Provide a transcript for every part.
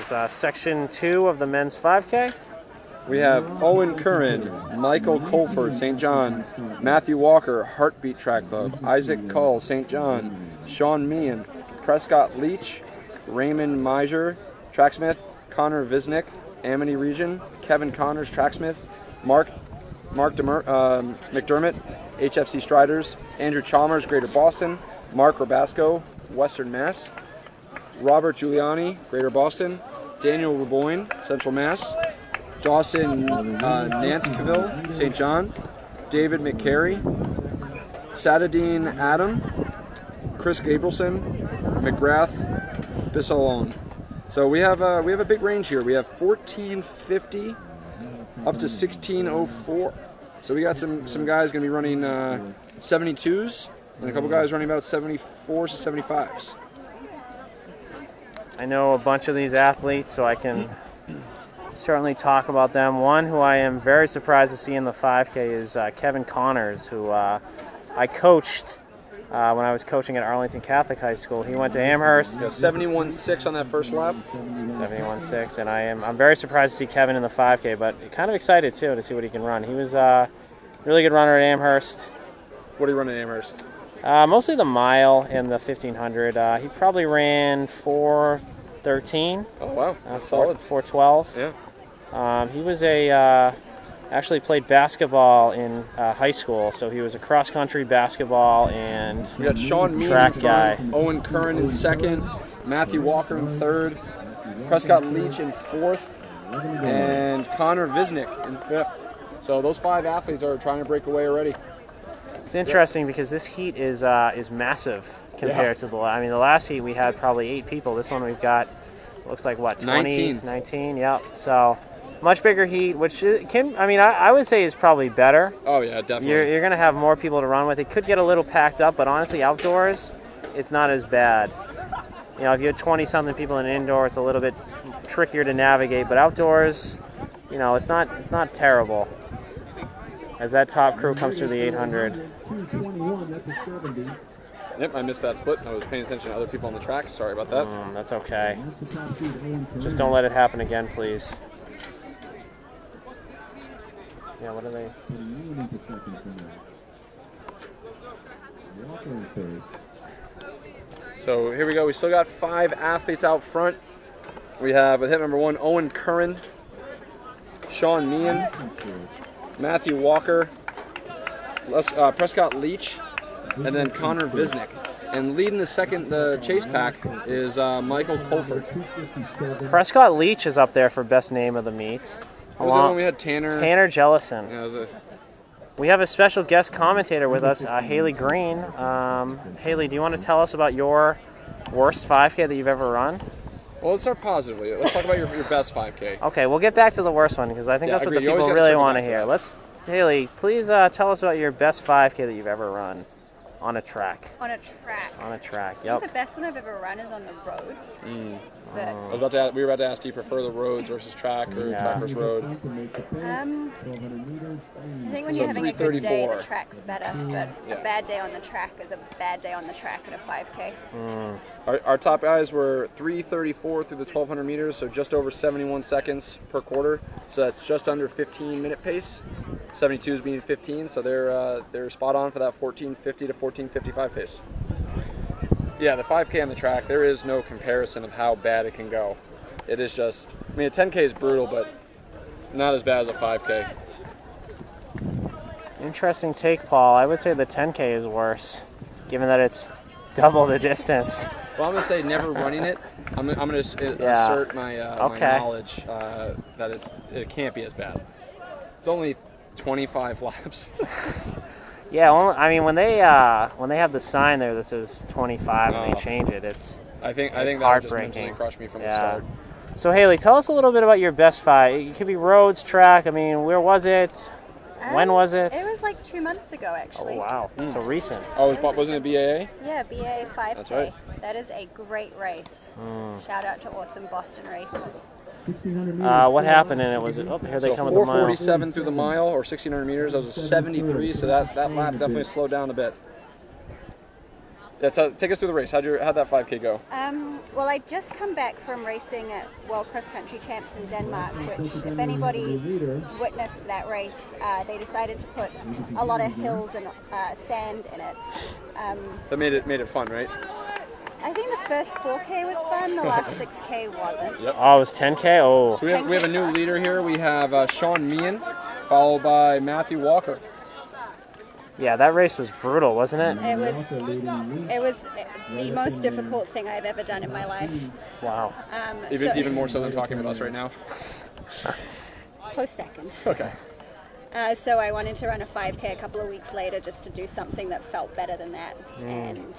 is section 2 of the men's 5K. We have Owen Curran, Michael Colford, St. John, Matthew Walker, Heartbeat Track Club, Isaac Cull, St. John, Sean Meehan, Prescott Leach, Raymond Meiser, Tracksmith, Connor Visnick, Amity Region, Kevin Connors, Tracksmith, Mark McDermott, HFC Striders, Andrew Chalmers, Greater Boston, Mark Rabasco, Western Mass, Robert Giuliani, Greater Boston, Daniel Ruboyne, Central Mass, Dawson Nanskeville, St. John, David McCary, Sadadine Adam, Chris Gabrielson, McGrath, Bissalone. So we have a big range here. We have 1450 up to 1604. So we got some guys going to be running 72s and a couple guys running about 74s to 75s. I know a bunch of these athletes, so I can certainly talk about them. One who I am very surprised to see in the 5K is Kevin Connors, who I coached when I was coaching at Arlington Catholic High School. He went to Amherst. 71.6 on that first lap. 71.6, and I'm very surprised to see Kevin in the 5K, but kind of excited too to see what he can run. He was a really good runner at Amherst. What do you run at Amherst? Mostly the mile and the 1500. He probably ran 4:13. Oh wow, that's solid. 4:12. Yeah. He was actually played basketball in high school, so he was a cross-country basketball and we got Sean Meehan track in guy. front, Owen Curran in second, Matthew Walker in third, Prescott Leach in fourth, and Connor Visnick in fifth. So those 5 athletes are trying to break away already. It's interesting because this heat is massive compared to the last heat we had probably 8 people. This one we've got looks like what, 20, 19, yep. So much bigger heat, which I would say is probably better. Oh yeah, definitely. You're going to have more people to run with. It could get a little packed up, but honestly, outdoors, it's not as bad. You know, if you had 20-something people in indoor, it's a little bit trickier to navigate. But outdoors, you know, it's not terrible. As that top crew comes through the 800. Yep, I missed that split. I was paying attention to other people on the track. Sorry about that. That's okay. Just don't let it happen again, please. Yeah, what are they? So here we go. We still got 5 athletes out front. We have with hit number 1, Owen Curran, Sean Meehan, Matthew Walker, Prescott Leach, and then Connor Visnick. And leading the chase pack is Michael Colford. Prescott Leach is up there for best name of the meet. What was that one we had? Tanner Jellison. Yeah, we have a special guest commentator with us, Haley Green. Haley, do you want to tell us about your worst 5K that you've ever run? Well, let's start positively. Let's talk about your best 5K. Okay, we'll get back to the worst one because I think that's what the people really want to hear. Haley, please tell us about your best 5K that you've ever run on a track. On a track? On a track, yep. I think the best one I've ever run is on the roads. We were about to ask, do you prefer the roads versus track or track versus road? I think when you're having a good day, the track's better, but a bad day on the track is a bad day on the track in a 5K. Our top guys were 3:34 through the 1,200 meters, so just over 71 seconds per quarter. So that's just under 15-minute pace. 72s being 15, so they're spot on for that 14:50 to 14:55 pace. Yeah, the 5K on the track, there is no comparison of how bad it can go. It is just, a 10K is brutal, but not as bad as a 5K. Interesting take, Paul. I would say the 10K is worse, given that it's double the distance. Well, I'm going to say never running it. I'm going to assert my knowledge that it can't be as bad. It's only 25 laps. Yeah, well, when they have the sign there that says 25 and they change it, I think that just mentally crushed me from the start. So Haley, tell us a little bit about your best 5. It could be roads, track. Where was it? When was it? It was like 2 months ago, actually. Oh wow, so recent. Oh, wasn't it BAA? Yeah, BAA 5K. That's right. That is a great race. Shout out to awesome Boston races. What happened in it? Was it? Oh, here they come with the mile. 4:47 through the mile, or 1,600 meters. That was a 73, so that lap definitely slowed down a bit. Yeah, take us through the race. How'd that 5K go? Well, I just come back from racing at World Cross Country Champs in Denmark, which, if anybody witnessed that race, they decided to put a lot of hills and sand in it. That made it fun, right? I think the first 4K was fun, the last 6K wasn't. Yep. Oh, it was 10K? Oh. So we have a new leader here. We have Sean Meehan, followed by Matthew Walker. Yeah, that race was brutal, wasn't it? It was the most difficult thing I've ever done in my life. Wow. Even more so than talking with us right now. Close second. Okay. So I wanted to run a 5K a couple of weeks later just to do something that felt better than that. And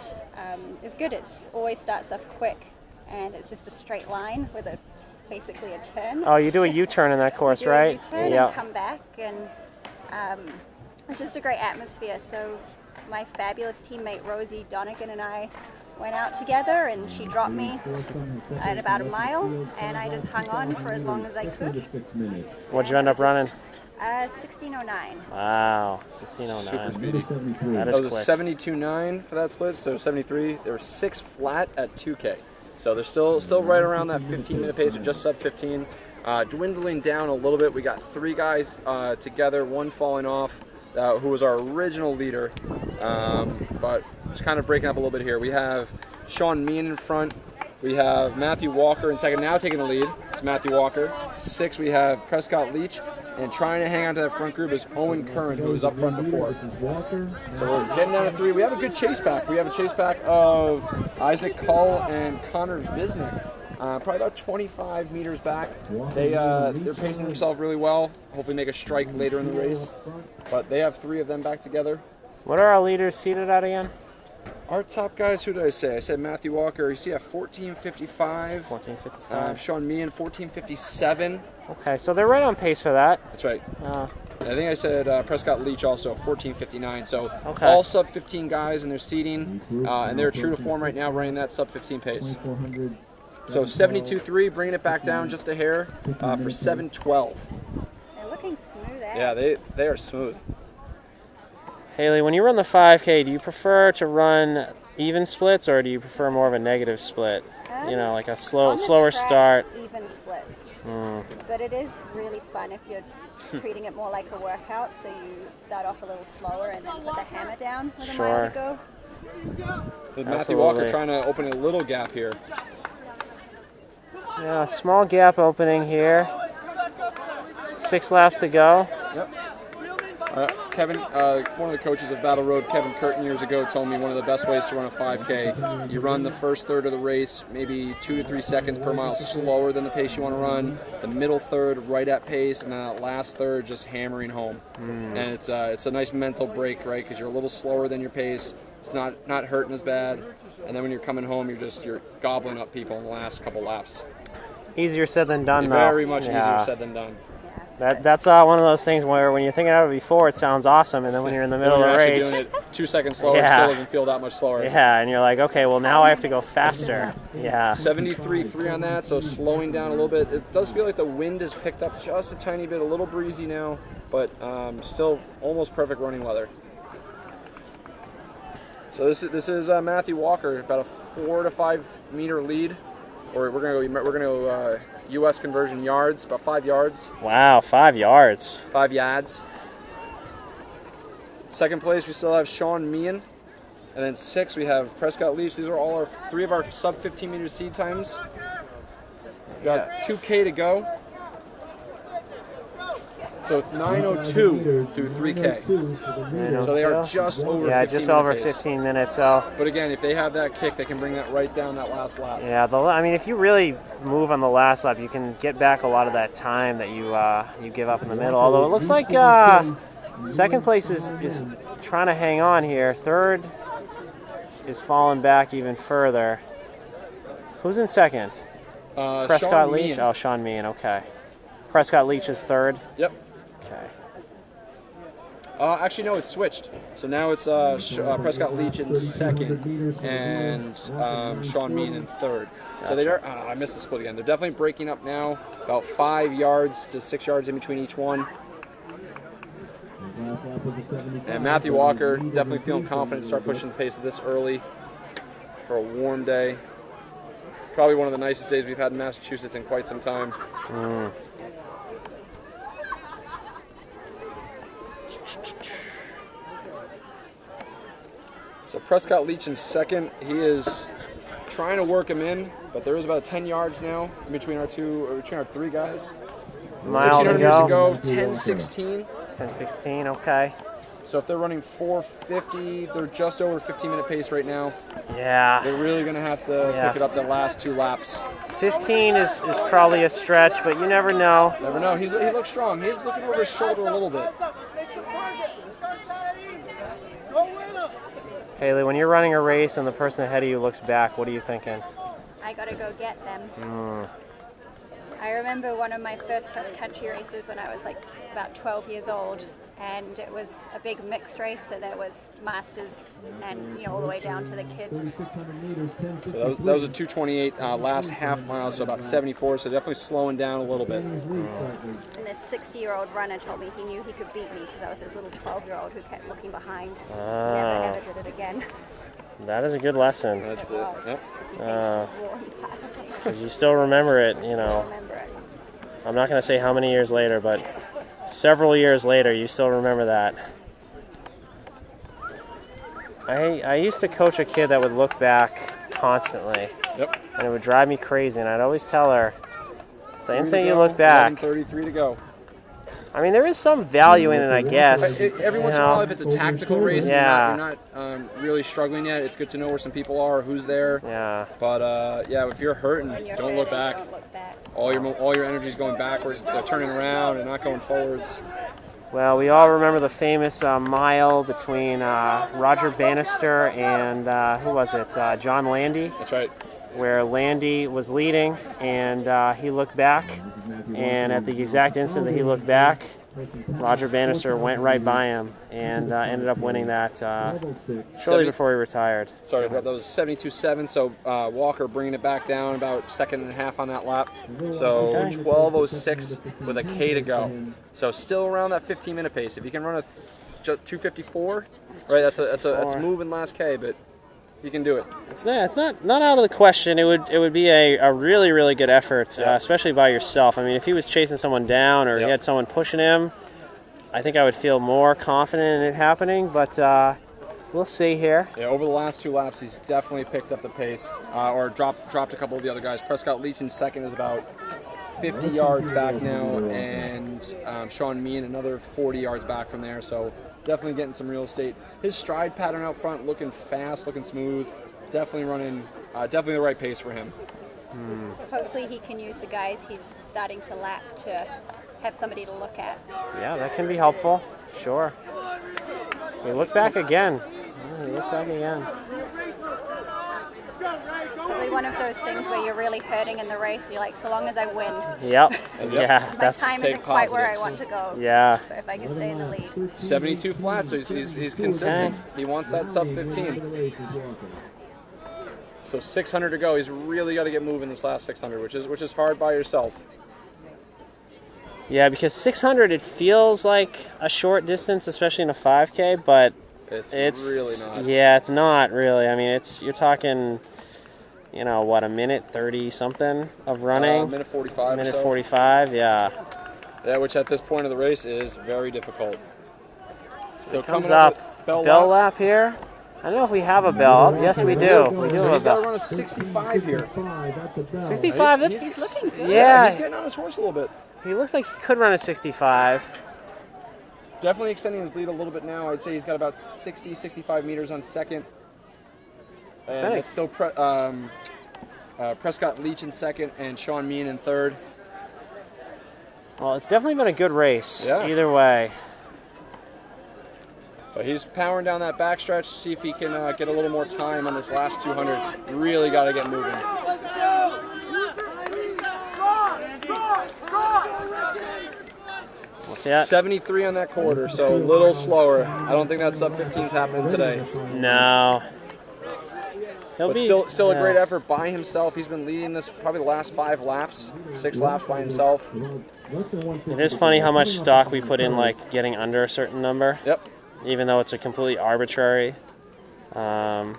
it's good. It always starts off quick, and it's just a straight line with basically a turn. Oh, you do a U-turn in that course, right? U-turn and come back, and it's just a great atmosphere. So my fabulous teammate Rosie Donegan and I went out together, and she dropped me at about a mile, and I just hung on for as long as I could. What'd you end up running? 16:09. Wow, 16:09. Super speedy. That is That was quick. a 72.9 for that split, so 73. There were 6 flat at 2K. So they're still right around that 15-minute pace, or just sub 15. Dwindling down a little bit. We got 3 guys together, 1 falling off, who was our original leader, but just kind of breaking up a little bit here. We have Sean Meehan in front. We have Matthew Walker in second, now taking the lead. It's Matthew Walker. 6, we have Prescott Leach. And trying to hang on to that front group is Owen Curran, who was up front before. So we're getting down to 3. We have a good chase pack. We have a chase pack of Isaac Cull and Connor Visnick. Probably about 25 meters back. They're pacing themselves really well. Hopefully make a strike later in the race. But they have 3 of them back together. What are our leaders seated at again? Our top guys, who did I say? I said Matthew Walker. You see at 14:55. 14:55. Sean Meehan, 14:57. Okay, so they're right on pace for that. That's right. I think I said Prescott Leach also, 14:59. So okay. All sub 15 guys in their seating, and they're true to form right now, running that sub 15 pace. So 72.3, bringing it back down just a hair for 7:12. They're looking smooth. Yeah, they are smooth. Haley, when you run the 5K, do you prefer to run even splits, or do you prefer more of a negative split? You know, like a slower track, start. Even splits. But it is really fun if you're treating it more like a workout. So you start off a little slower and then put the hammer down with a mile to go. With Matthew Walker trying to open a little gap here. Yeah, small gap opening here. 6 laps to go. Yep. Kevin, one of the coaches of Battle Road, Kevin Curtin, years ago told me one of the best ways to run a 5K, you run the first third of the race maybe 2 to 3 seconds per mile slower than the pace you want to run, the middle third right at pace, and then that last third just hammering home. And it's a nice mental break, right, because you're a little slower than your pace, it's not hurting as bad, and then when you're coming home, you're gobbling up people in the last couple laps. Easier said than done, though. Very much easier said than done. That's one of those things where when you're thinking about it before, it sounds awesome, and then when you're in the middle of the race, doing it 2 seconds slower, it still doesn't feel that much slower. Yeah, and you're like, okay, well now I have to go faster. Yeah. 73.3 on that, so slowing down a little bit. It does feel like the wind has picked up just a tiny bit, a little breezy now, but still almost perfect running weather. So this is Matthew Walker, about a 4 to 5 meter lead. Or we're gonna go U.S. conversion yards, about 5 yards. Wow, 5 yards. 5 yards. Second place, we still have Sean Meehan, and then 6 we have Prescott Leach. These are all 3 of our sub 15 meter seed times. We got 2K to go. So it's 9:02 through 3K. So they are just over 15 minutes. Yeah, just over 15 minutes. So. But again, if they have that kick, they can bring that right down that last lap. Yeah, I mean, if you really move on the last lap, you can get back a lot of that time that you give up in the middle. Although it looks like second place is trying to hang on here. Third is falling back even further. Who's in second? Prescott Leach. Oh, Sean Meehan. Okay. Prescott Leach is third. Yep. Okay. Actually, no, it's switched. So now it's Prescott Leach in second and Sean Meehan in third. Gotcha. So they are. I missed the split again. They're definitely breaking up now. About 5 yards to 6 yards in between each one. And Matthew Walker definitely feeling confident to start pushing the pace this early for a warm day. Probably one of the nicest days we've had in Massachusetts in quite some time. So Prescott Leach in second. He is trying to work him in, but there is about 10 yards now between our three guys. Mile 1,600 to meters to go. go, 10:16. 10:16. Okay. So if they're running 4:50, they're just over 15-minute pace right now. Yeah. They're really going to have to Yeah. pick it up the last 2 laps. 15 is probably a stretch, but you never know. Never know. He looks strong. He's looking over his shoulder a little bit. Haley, when you're running a race and the person ahead of you looks back, what are you thinking? I gotta go get them. I remember one of my first cross-country races when I was like about 12 years old, and it was a big mixed race, so there was masters and all the way down to the kids. So that was a 2:28 last half mile, so about 74, so definitely slowing down a little bit. And this 60-year-old runner told me he knew he could beat me because I was this little 12-year-old who kept looking behind. Never did it again. That is a good lesson. That's it. Yep. Because you still remember it, Still remember it. I'm not going to say how many years later, but several years later, you still remember that. I used to coach a kid that would look back constantly. Yep. And it would drive me crazy, and I'd always tell her, the instant you look back, 11:33 to go. I mean, there is some value in it, I guess. Every once in a while, if it's a tactical race, Yeah. and you're not really struggling yet, it's good to know where some people are, who's there. Yeah. But yeah, if you're hurting, When you're don't look hurting, back. Don't look back. All your energy's going backwards. They're turning around and not going forwards. Well, we all remember the famous mile between Roger Bannister and, who was it, John Landy, That's right. where Landy was leading, and he looked back, and at the exact instant that he looked back, Roger Bannister went right by him and ended up winning that shortly before he retired. Sorry, that was 72.7, so Walker bringing it back down about 1.5 on that lap. So Okay. 12.06 with a K to go. So still around that 15-minute pace. If you can run a just 2:54, right? That's moving last K, but you can do it. It's not out of the question. It would be a really, really good effort, especially by yourself. I mean, if he was chasing someone down or he had someone pushing him, I think I would feel more confident in it happening, but we'll see here. Yeah, over the last 2 laps, he's definitely picked up the pace, or dropped a couple of the other guys. Prescott Leach in second is about 50 yards back now, and Sean Meehan another 40 yards back from there. So definitely getting some real estate. His stride pattern out front looking fast, looking smooth. Definitely running, definitely the right pace for him. Hopefully he can use the guys he's starting to lap to have somebody to look at. Yeah, that can be helpful. Sure. He looks back again. Yeah, he looks back again. Probably one of those things where you're really hurting in the race. You're like, so long as I win. Yep. Yeah, My that's time take isn't quite where I positives. want to go. yeah. But if I can stay in the lead. 72 flat, so he's consistent. He wants that sub 15. So 600 to go. He's really got to get moving this last 600, which is hard by yourself. Yeah, because 600 it feels like a short distance, especially in a 5K, but It's it's really not. Yeah, it's not really. I mean, you're talking, what, a minute 30 something of running. Minute 45. Minute or so. 45. Yeah. Yeah, which at this point of the race is very difficult. So Comes coming up. with bell Bell lap. lap here. I don't know if we have a bell. Yes, we do. We do So have he's a got to bell. run a 65 here. 65. He's That's looking good. yeah. He's getting on his horse a little bit. He looks like he could run a 65. Definitely extending his lead a little bit now. I'd say he's got about 60, 65 meters on second. And Okay. it's still Prescott Leach in second and Sean Meehan in third. Well, it's definitely been a good race. Yeah. Either way. But he's powering down that backstretch. See if he can get a little more time on this last 200. Really got to get moving. What's that? 73 on that quarter, so a little slower. I don't think that sub 15's happening today. No. But still a great effort by himself. He's been leading this probably the last 5 laps, 6 laps by himself. It is funny how much stock we put in, like, getting under a certain number. Yep. Even though it's a completely arbitrary. Yeah,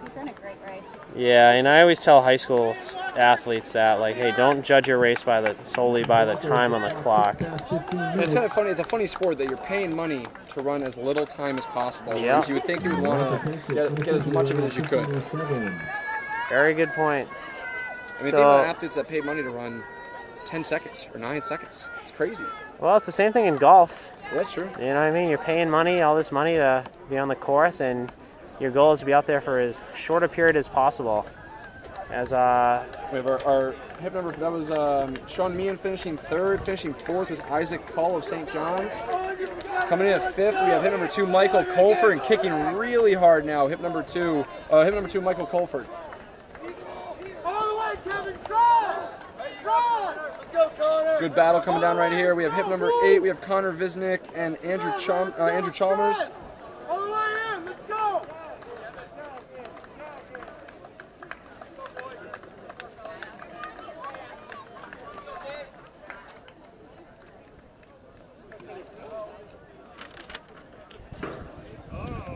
he's run a great race. Yeah, and I always tell high school athletes that, like, hey, don't judge your race solely by the time on the clock. And it's kind of funny. It's a funny sport that you're paying money to run as little time as possible. Yeah. Whereas you would think you would want to get as much of it as you could. Very good point. I mean, think about athletes that pay money to run 10 seconds or 9 seconds. It's crazy. Well, it's the same thing in golf. Well, that's true. You know what I mean? You're paying money, all this money to be on the course, and your goal is to be out there for as short a period as possible. As We have our hip number. That was Sean Meehan finishing 3rd. Finishing 4th was Isaac Cull of St. John's. Coming in at 5th, we have hip number 2, Michael Colford, and kicking really hard now. Hip number 2, Michael Colford. Good battle coming down right here. We have hip number 8. We have Connor Visnick and Andrew Chalmers.